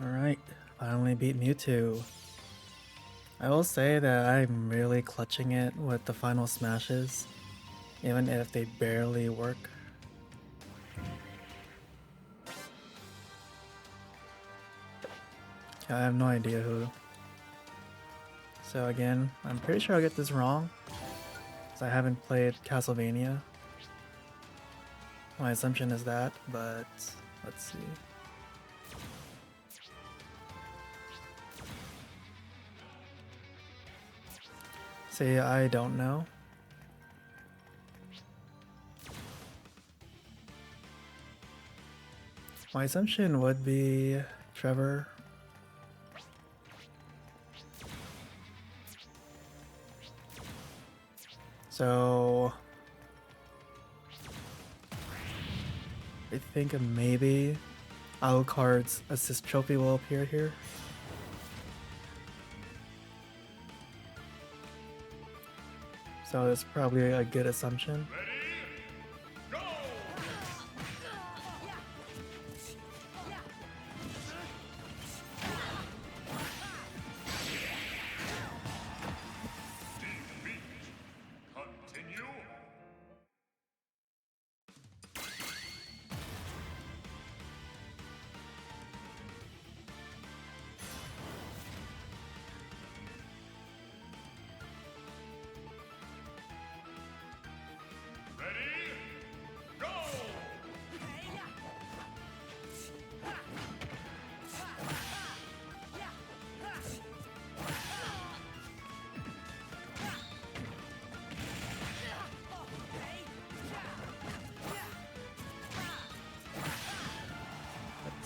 Alright, finally beat Mewtwo. I will say that I'm really clutching it with the final smashes, even if they barely work. I have no idea who. So again, I'm pretty sure I'll get this wrong, because I haven't played Castlevania. My assumption is that, but let's see. See, I don't know. My assumption would be Trevor. So I think maybe Alucard's assist trophy will appear here. So it's probably a good assumption.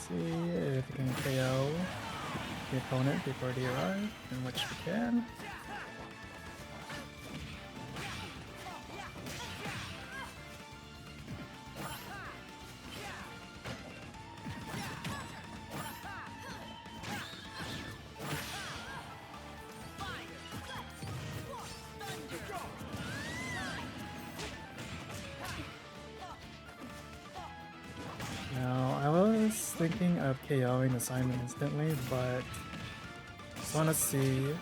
See if we can KO the opponent before they arrive, in which we can. Thinking of KOing the Simon instantly, but just want to see.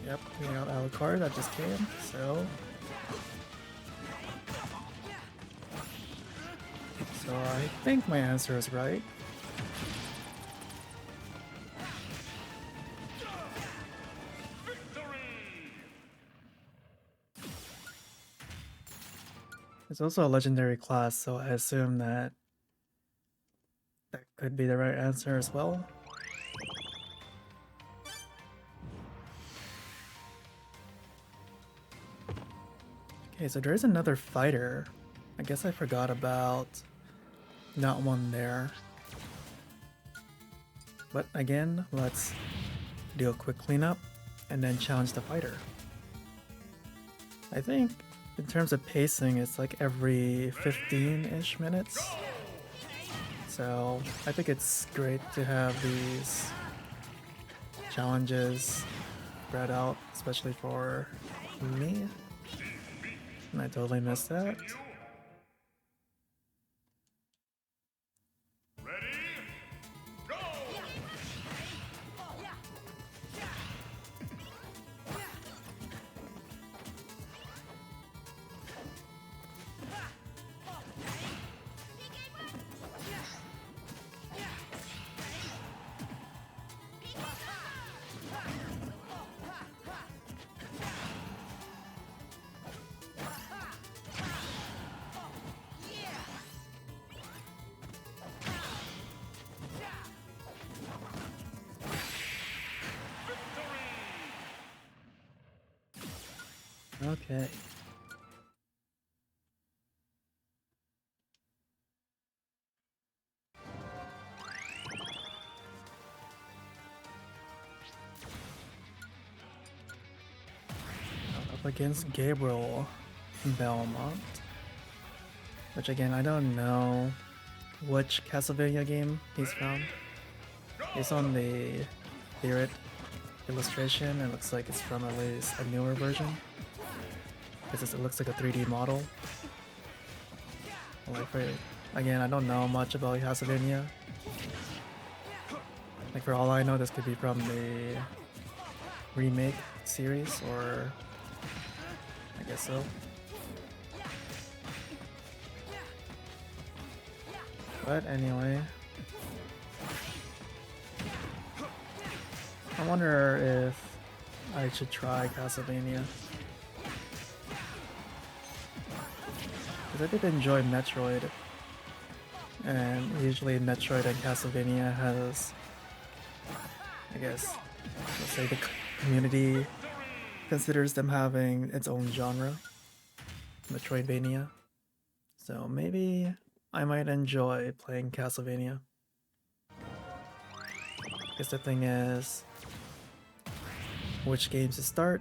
Yep, we got Alucard that just came, so I think my answer is right. It's also a legendary class, so I assume that could be the right answer as well. Okay, so there's another fighter. I guess I forgot about that one there. But again, let's do a quick cleanup and then challenge the fighter. I think in terms of pacing, it's like every 15-ish minutes. So I think it's great to have these challenges spread out, especially for me. And I totally missed that. Okay. Up against Gabriel Belmont. Which again, I don't know which Castlevania game he's from. Based on the Spirit illustration, it looks like it's from at least a newer version. Because it looks like a 3D model. Like, again, I don't know much about Castlevania. Like for all I know, this could be from the remake series, or I guess so. But anyway, I wonder if I should try Castlevania. Because I did enjoy Metroid, and usually Metroid and Castlevania has, I guess, let's say the community considers them having its own genre, Metroidvania. So maybe I might enjoy playing Castlevania. Guess the thing is, which games to start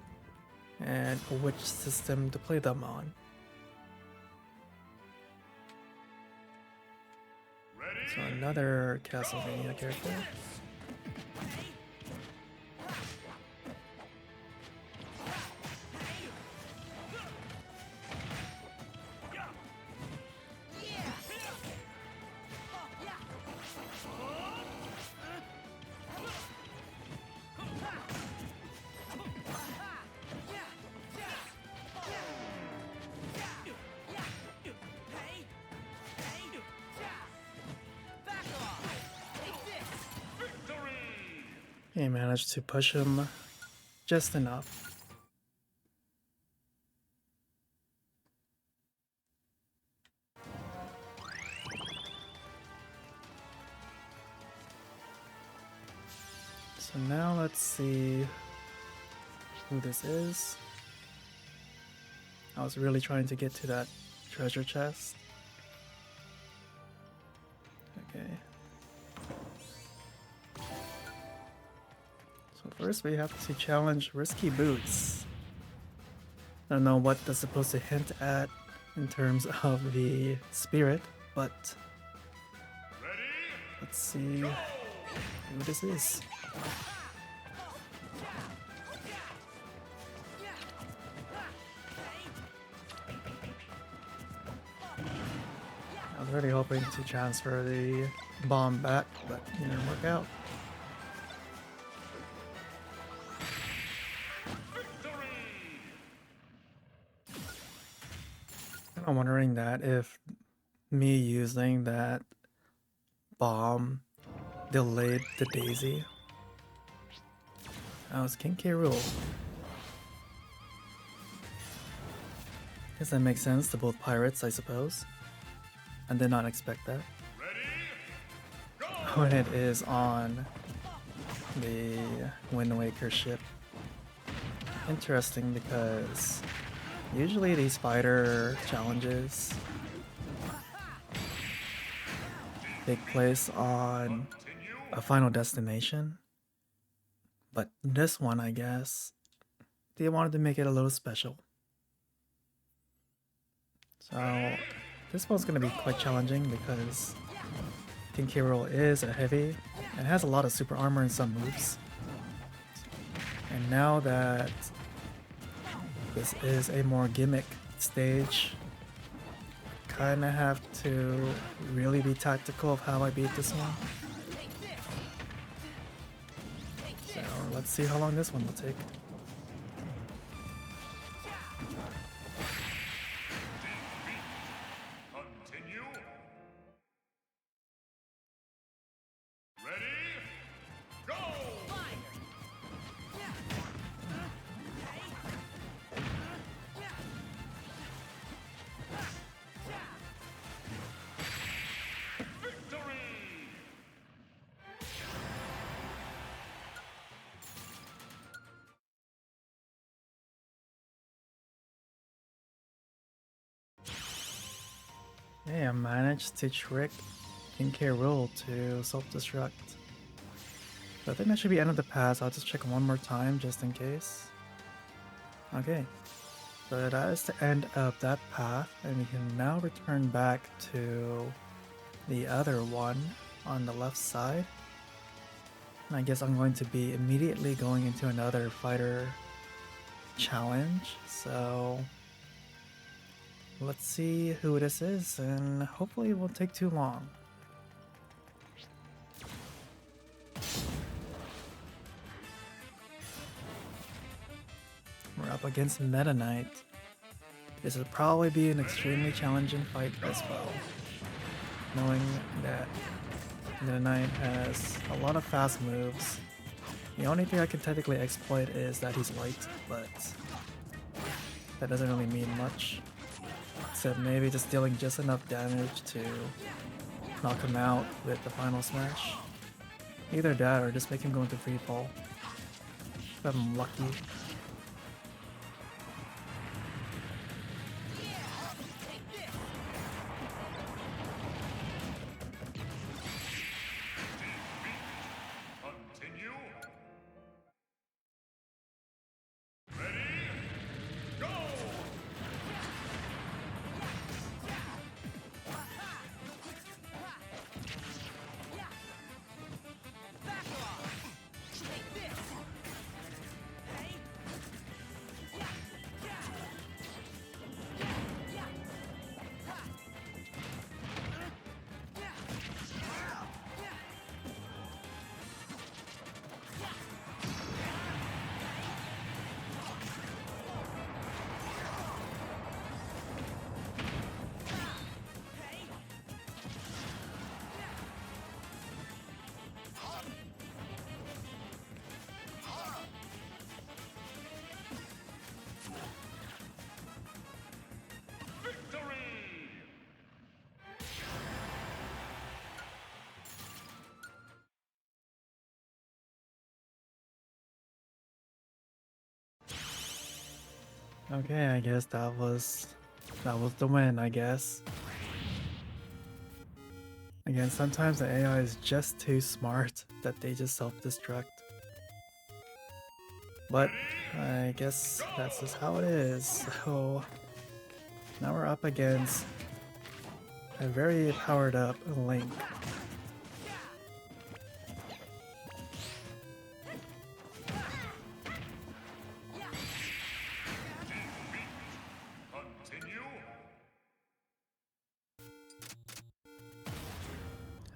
and which system to play them on. So another Castlevania character. He managed to push him just enough. So now let's see who this is. I was really trying to get to that treasure chest. Okay. So first we have to challenge Risky Boots. I don't know what that's supposed to hint at in terms of the spirit, but let's see who this is. I was really hoping to transfer the bomb back, but it didn't work out. I'm wondering that if me using that bomb delayed the daisy. That was King K. Rool. Guess that makes sense to both pirates, I suppose. I did not expect that. When it is on the Wind Waker ship. Interesting, because usually these fighter challenges take place on a final destination, but this one, I guess, they wanted to make it a little special. So this one's going to be quite challenging because King K. Rool is a heavy and has a lot of super armor and some moves. And now that this is a more gimmick stage, kind of have to really be tactical of how I beat this one. So let's see how long this one will take. Hey, I managed to trick King K. Rool to self-destruct. So I think that should be end of the pass. I'll just check one more time just in case. Okay, so that is the end of that path, and we can now return back to the other one on the left side. And I guess I'm going to be immediately going into another fighter challenge, so let's see who this is, and hopefully it won't take too long. up against Meta Knight. This will probably be an extremely challenging fight as well, knowing that Meta Knight has a lot of fast moves. The only thing I can technically exploit is that he's light, but that doesn't really mean much. Except maybe just dealing just enough damage to knock him out with the final smash. Either that or just make him go into free fall. If I'm lucky. Okay, I guess that was the win, I guess. Again, sometimes the AI is just too smart that they just self-destruct. But I guess that's just how it is. So now we're up against a very powered up Link.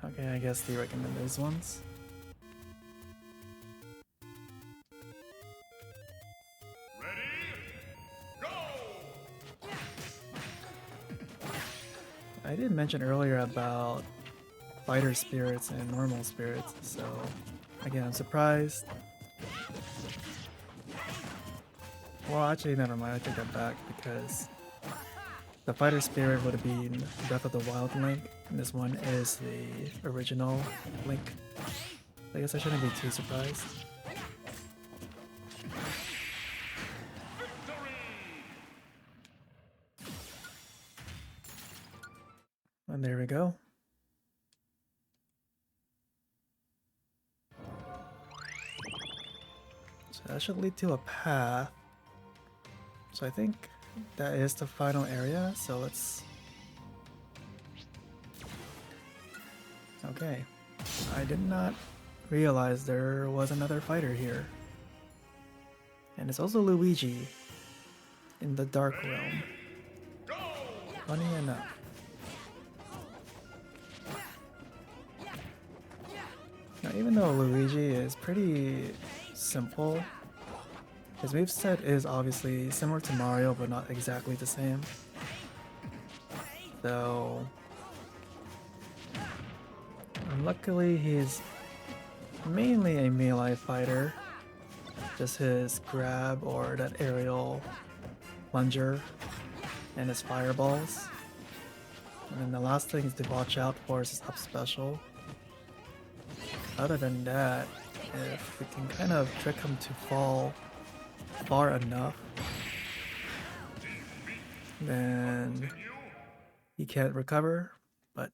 Okay, I guess they recommend those ones. I did mention earlier about fighter spirits and normal spirits, so again, I'm surprised. Well, actually, never mind, I take that back because the fighter spirit would have been Breath of the Wild Link, and this one is the original Link. I guess I shouldn't be too surprised. And there we go. So that should lead to a path. So I think that is the final area, so let's... Okay. I did not realize there was another fighter here. And it's also Luigi in the Dark Realm. Funny enough. Now, even though Luigi is pretty simple, his moveset is obviously similar to Mario, but not exactly the same. So, luckily he's mainly a melee fighter. Just his grab or that aerial plunger and his fireballs. And then the last thing is to watch out for is his up special. Other than that, if we can kind of trick him to fall far enough, then he can't recover. But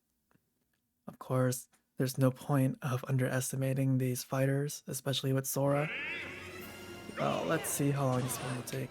of course, there's no point of underestimating these fighters, especially with Sora. Well, let's see how long this one will take.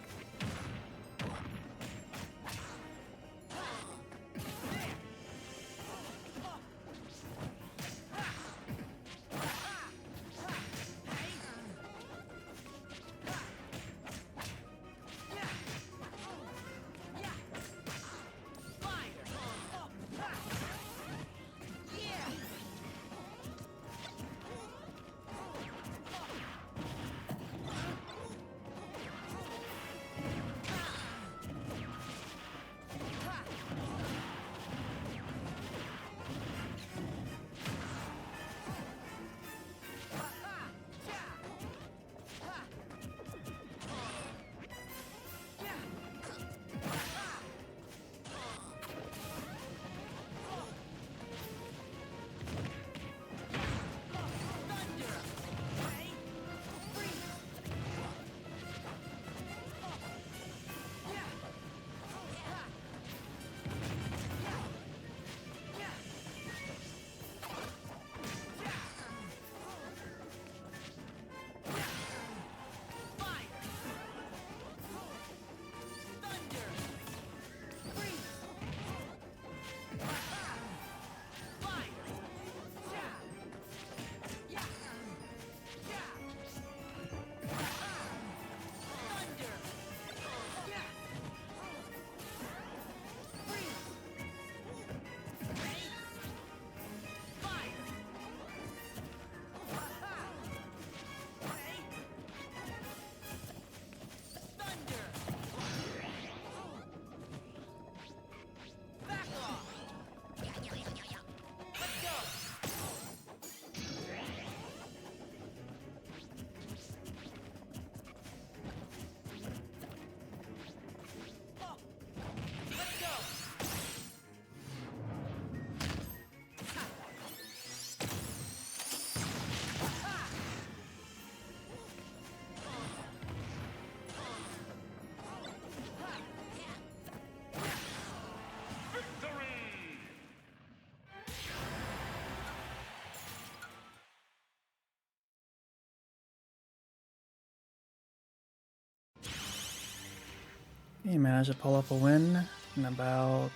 He managed to pull up a win in about,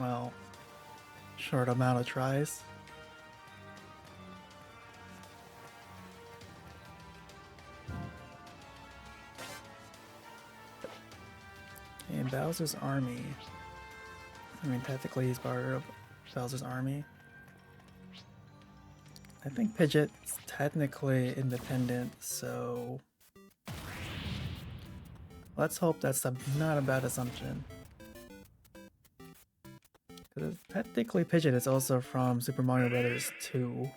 well, short amount of tries. And Bowser's army. I mean, technically he's part of Bowser's army. I think Pidgeot's technically independent, so let's hope that's not a bad assumption. Because technically Pidgeot is also from Super Mario Bros. 2.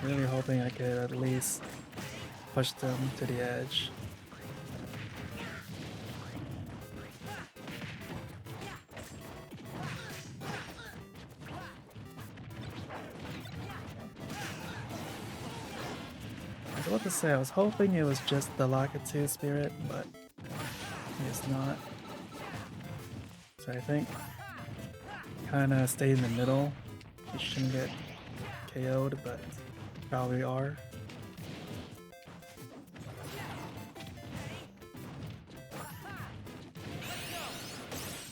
Really hoping I could at least push them to the edge. I was about to say, I was hoping it was just the Lakitu spirit, but it's not. So I think kinda stay in the middle. You shouldn't get KO'd, but probably are.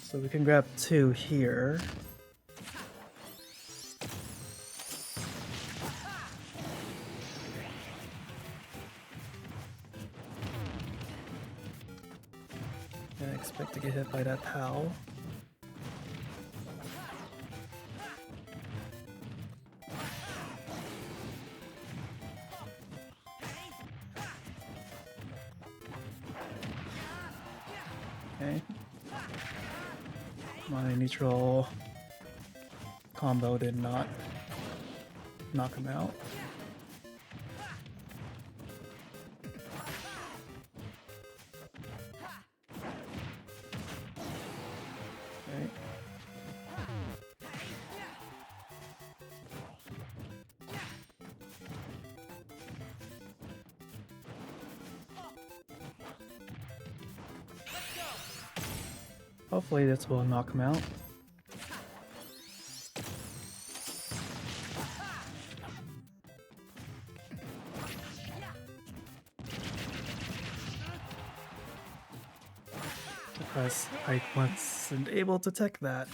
So we can grab 2 here. I expect to get hit by that POW. Okay. My neutral combo did not knock him out. Okay. Hopefully this will knock him out. Because I wasn't able to tech that.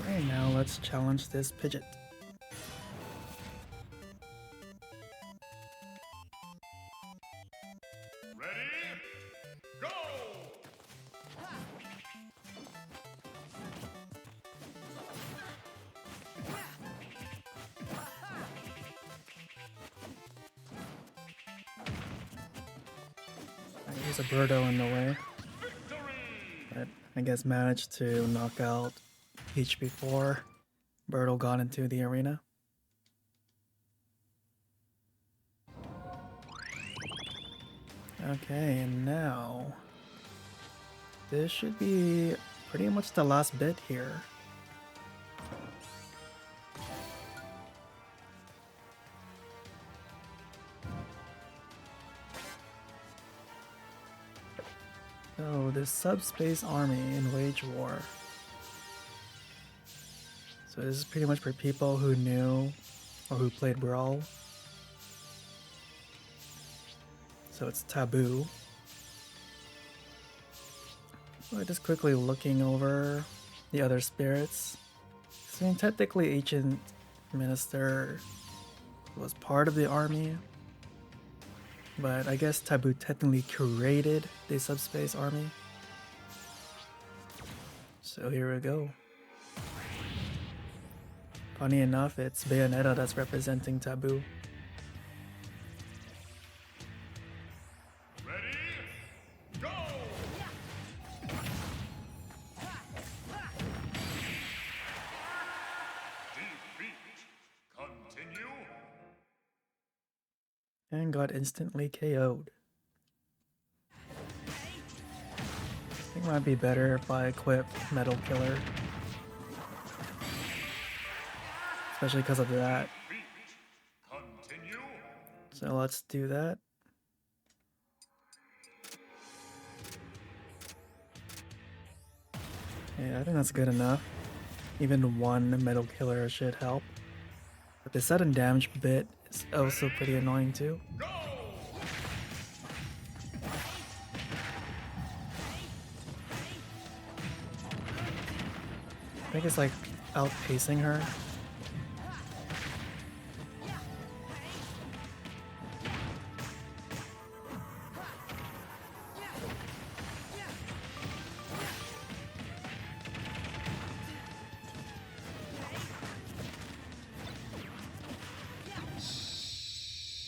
Okay, now let's challenge this Pidgeot. There's a Birdo in the way, but I guess managed to knock out Peach before Birdo got into the arena. Okay, and now this should be pretty much the last bit here. So this subspace army in Wage War. So this is pretty much for people who knew or who played Brawl. So it's taboo. So just quickly looking over the other spirits. So I mean, technically Ancient Minister was part of the army, but I guess Taboo technically created the subspace army. So here we go. Funny enough, it's Bayonetta that's representing Taboo. Ready? Go! Defeat. and got instantly KO'd. I think it might be better if I equip Metal Killer, especially because of that. Continue. So let's do that. Yeah, I think that's good enough. Even one Metal Killer should help. But the sudden damage bit is also pretty annoying too. Go. I think it's like outpacing her.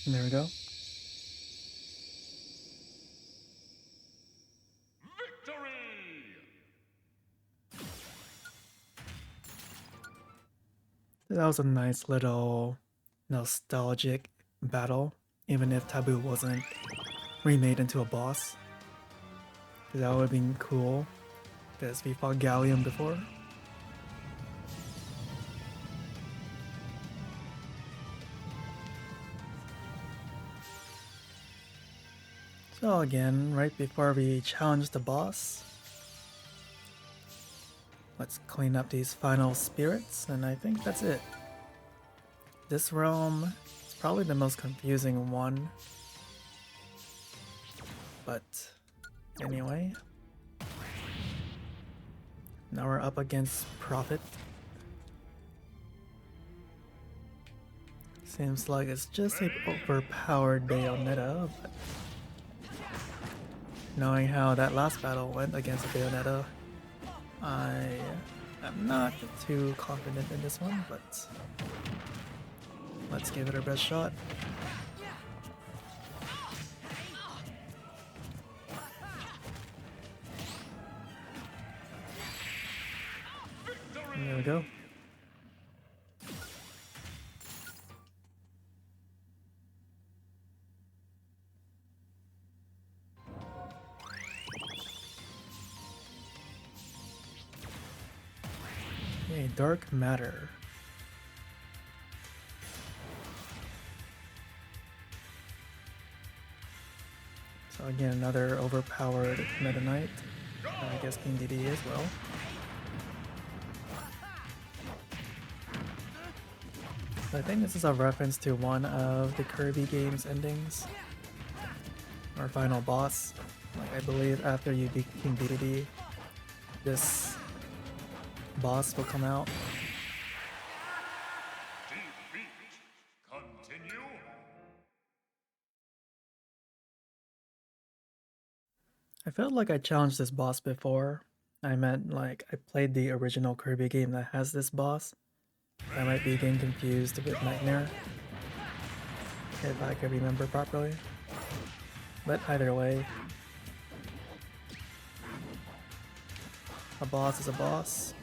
There we go. Victory. That was a nice little nostalgic battle, even if Taboo wasn't remade into a boss. That would have been cool, because we fought Gallium before. So again, right before we challenge the boss, let's clean up these final spirits, and I think that's it. This realm is probably the most confusing one. But anyway, now we're up against Prophet. Seems like it's just an overpowered Bayonetta, but knowing how that last battle went against Bayonetta, I am not too confident in this one, but let's give it our best shot. And there we go. Okay, Dark Matter. So again, another overpowered Meta Knight. I guess King DD as well. I think this is a reference to one of the Kirby games endings. Or final boss. Like, I believe after you beat King DD, this boss will come out. Defeat. Continue. I felt like I challenged this boss before. I meant like I played the original Kirby game that has this boss. I might be getting confused with Nightmare, if I could remember properly. But either way, a boss is a boss.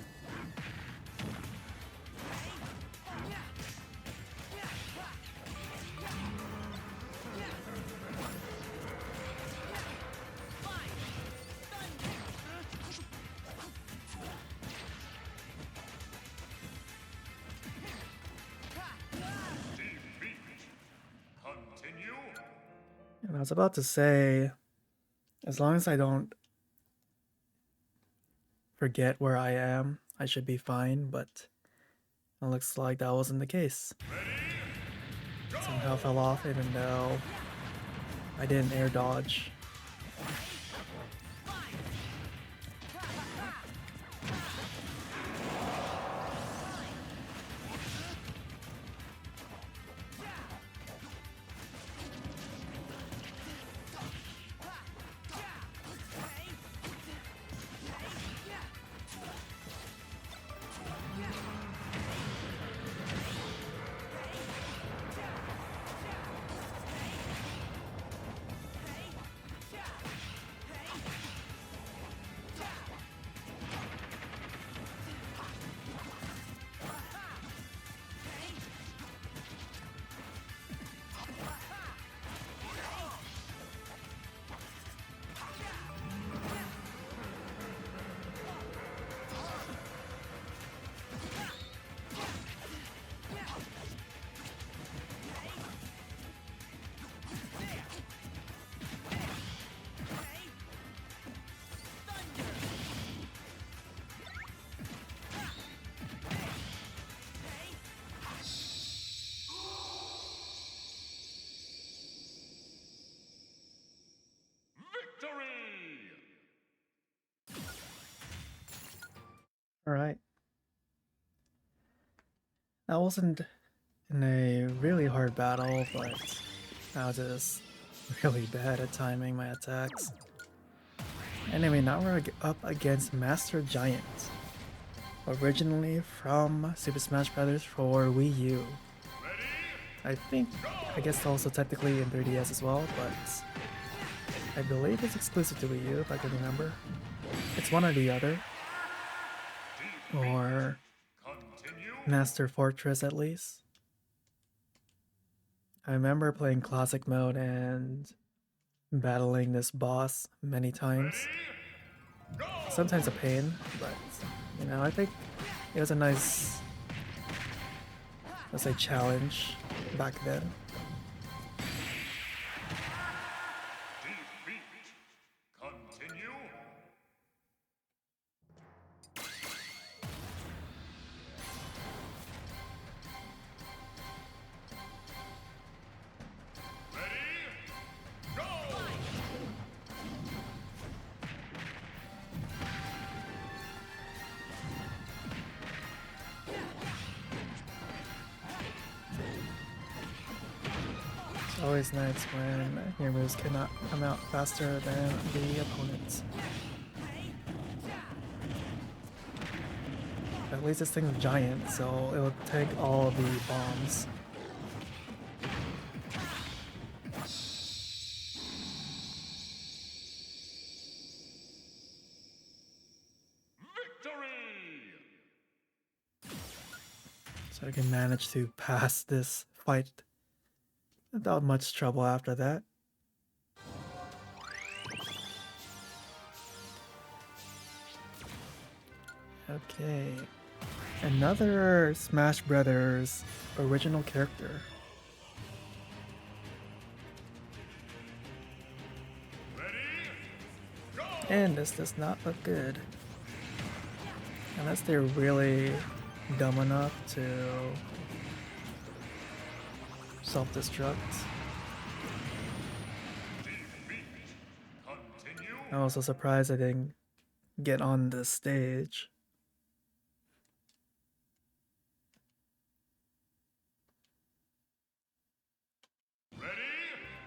And I was about to say, as long as I don't forget where I am, I should be fine, but it looks like that wasn't the case. Somehow fell off even though I didn't air dodge. Alright. That wasn't in a really hard battle, but I was just really bad at timing my attacks. Anyway, now we're up against Master Giant. Originally from Super Smash Bros. For Wii U. I guess also technically in 3DS as well, but I believe it's exclusive to Wii U if I can remember. It's one or the other. Or Master Fortress at least. I remember playing classic mode and battling this boss many times. Sometimes a pain, but you know, I think it was a nice, let's say, challenge back then. Continue. It's always nice when your moves cannot come out faster than the opponents. At least this thing's giant, so it will take all the bombs. So I can manage to pass this fight without much trouble after that. Okay. Another Smash Brothers original character. And this does not look good. Unless they're really dumb enough to self-destruct. I'm also surprised I didn't get on the stage.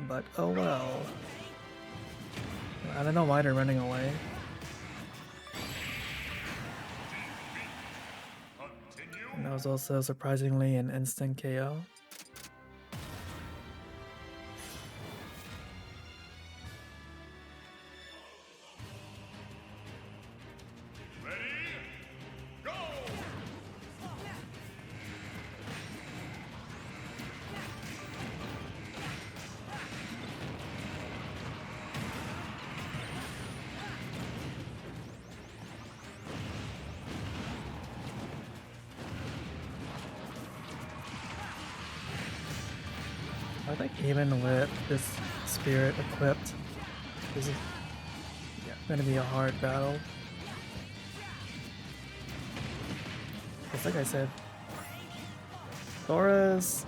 But oh well. I don't know why they're running away. And that was also surprisingly an instant KO. I think even with this spirit equipped, this is going to be a hard battle. Because like I said, Sora's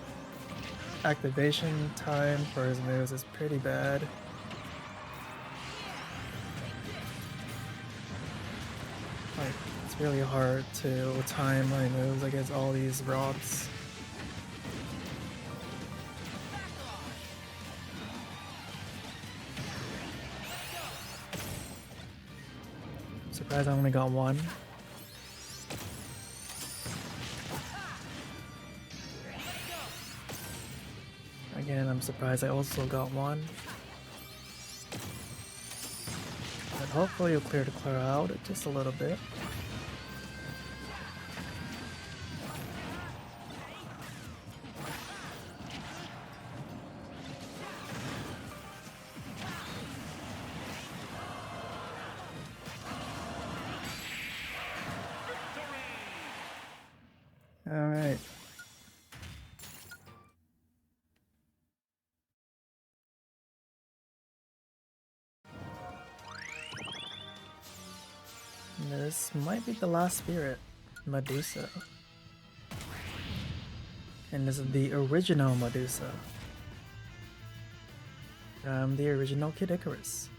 activation time for his moves is pretty bad. Like, it's really hard to time my moves against all these rocks. Surprised I only got one. Again, I'm surprised I also got one. But hopefully it'll clear the cloud just a little bit. Alright. This might be the last spirit, Medusa. And this is the original Medusa. From the original Kid Icarus.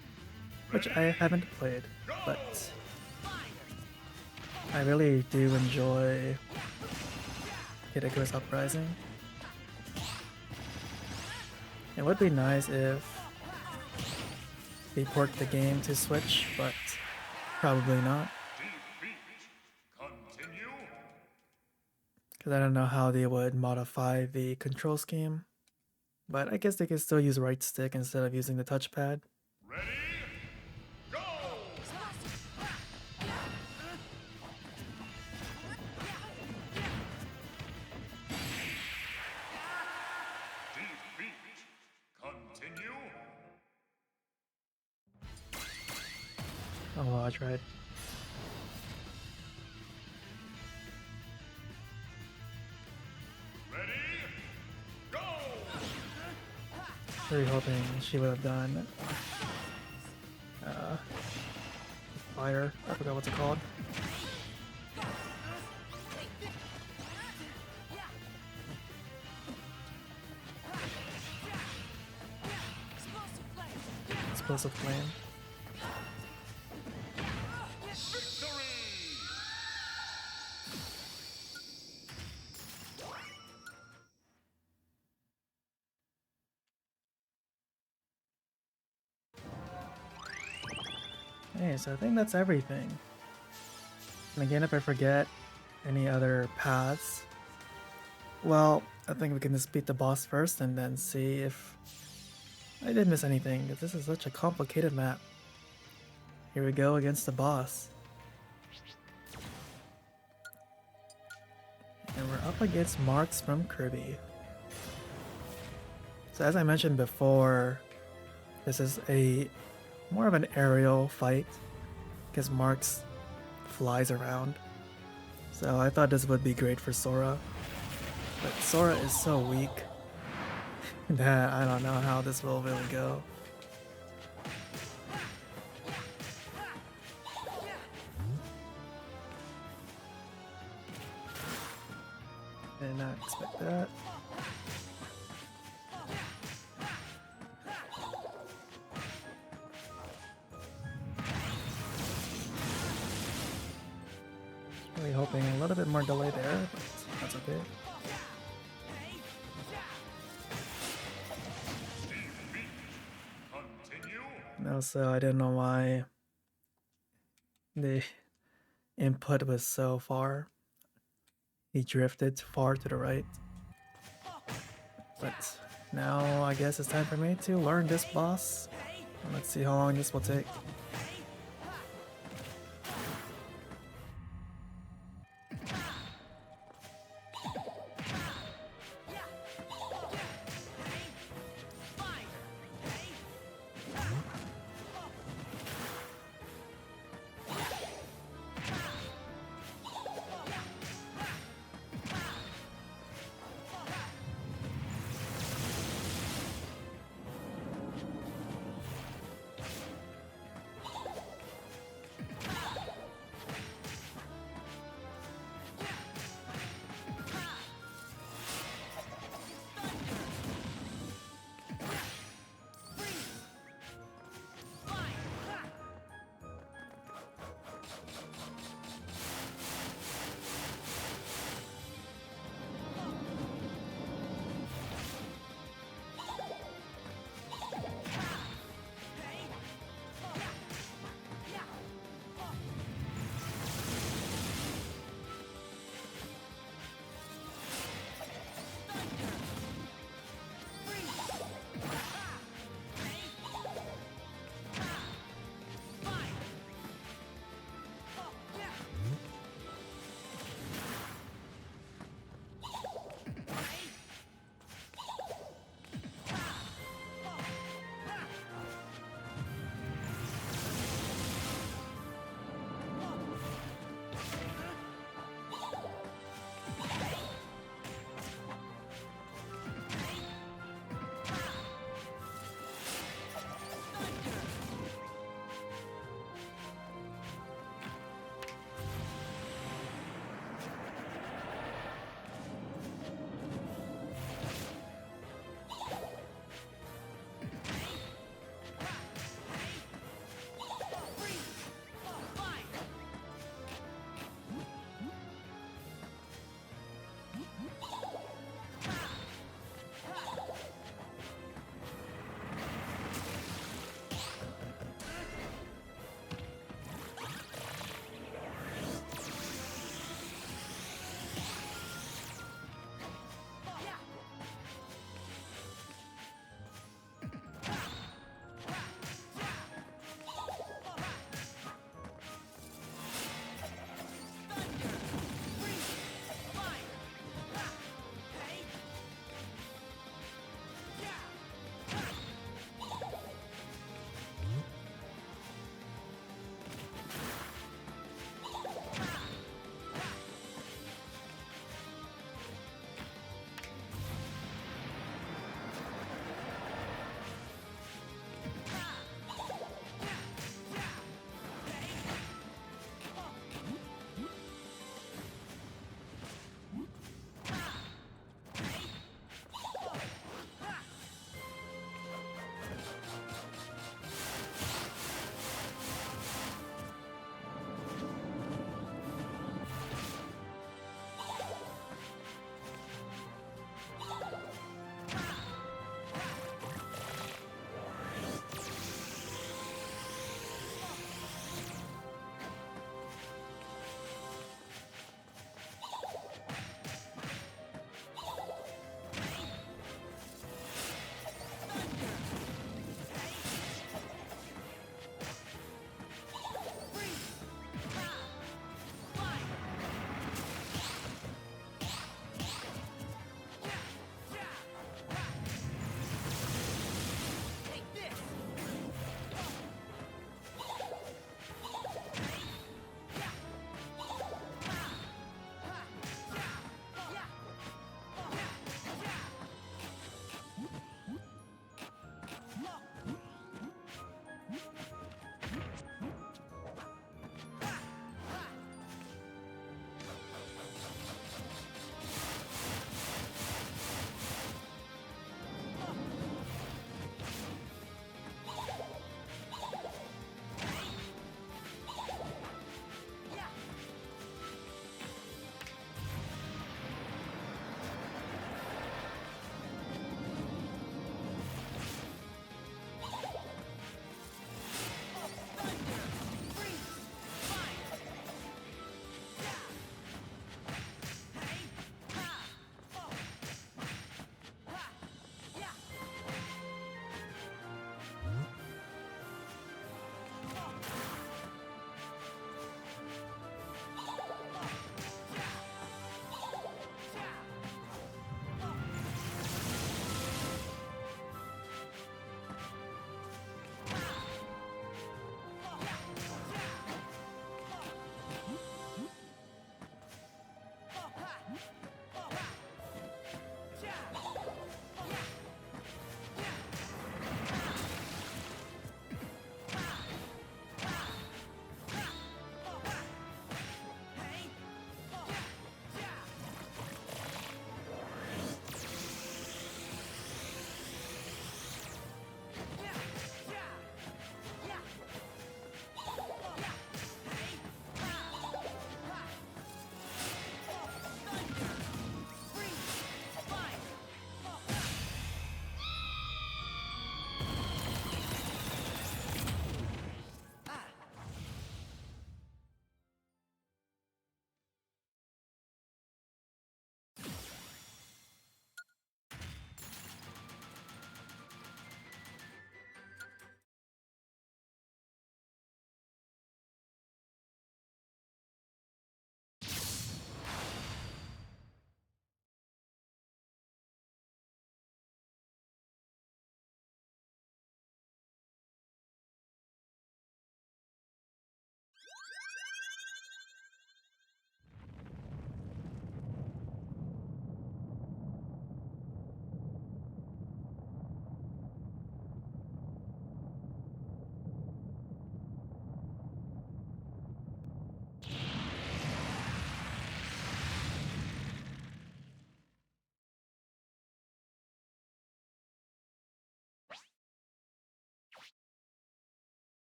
Which I haven't played, but I really do enjoy Kid Icarus Uprising. It would be nice if they port the game to Switch, but probably not. Continue. Because I don't know how they would modify the control scheme. But I guess they could still use right stick instead of using the touchpad. Ready? Go! Defeat. Continue. Oh well, I tried. Ready? Go! Really hoping she would have done fire. I forgot what's it called. Explosive flame. Victory! Hey, so I think that's everything. And again, if I forget any other paths, well, I think we can just beat the boss first and then see if I did miss anything, because this is such a complicated map. Here we go against the boss. And we're up against Marx from Kirby. So as I mentioned before, this is more of an aerial fight, because Marx flies around. So I thought this would be great for Sora. But Sora is so weak that I don't know how this will really go. Did not expect that. Really hoping a little bit more delay there, but that's okay. Continue. No, so I didn't know why the input was so far. He drifted far to the right. But now I guess it's time for me to learn this boss. Let's see how long this will take.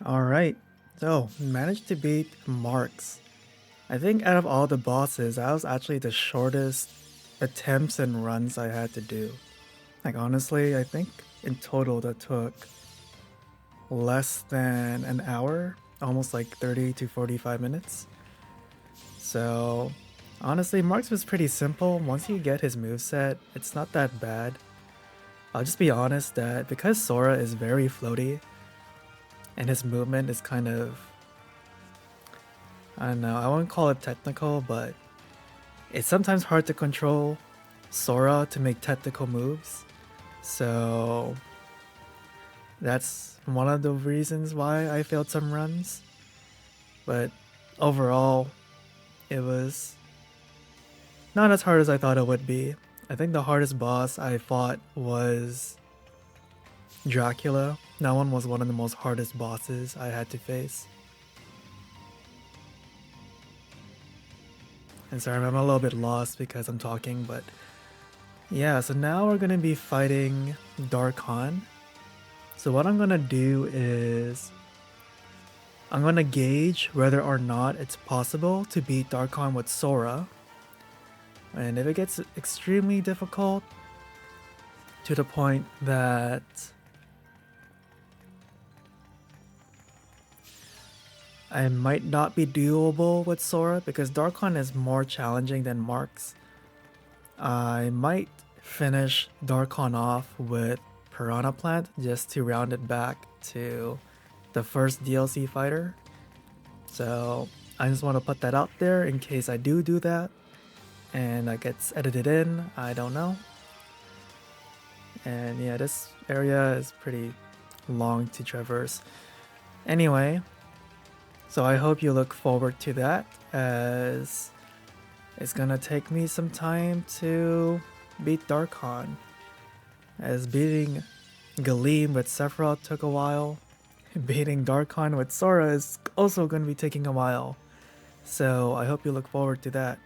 Alright, so managed to beat Marx. I think out of all the bosses, that was actually the shortest attempts and runs I had to do. Like honestly, I think in total that took less than an hour, almost like 30 to 45 minutes. So honestly, Marx was pretty simple. Once you get his moveset, it's not that bad. I'll just be honest that because Sora is very floaty and his movement is kind of, I don't know, I won't call it technical, but it's sometimes hard to control Sora to make technical moves. So that's one of the reasons why I failed some runs. But overall, it was not as hard as I thought it would be. I think the hardest boss I fought was Dracula. That one was one of the most hardest bosses I had to face. And sorry, I'm a little bit lost because I'm talking, but yeah, so now we're gonna be fighting Dharkon. So what I'm gonna do is I'm gonna gauge whether or not it's possible to beat Dharkon with Sora. And if it gets extremely difficult to the point that I might not be doable with Sora because Dharkon is more challenging than Marx, I might finish Dharkon off with Piranha Plant just to round it back to the first DLC fighter. So I just want to put that out there in case I do that and that gets edited in, I don't know. And yeah, this area is pretty long to traverse. Anyway, so I hope you look forward to that, as it's gonna take me some time to beat Dharkon. As beating Galeem with Sephiroth took a while, beating Dharkon with Sora is also gonna be taking a while. So I hope you look forward to that.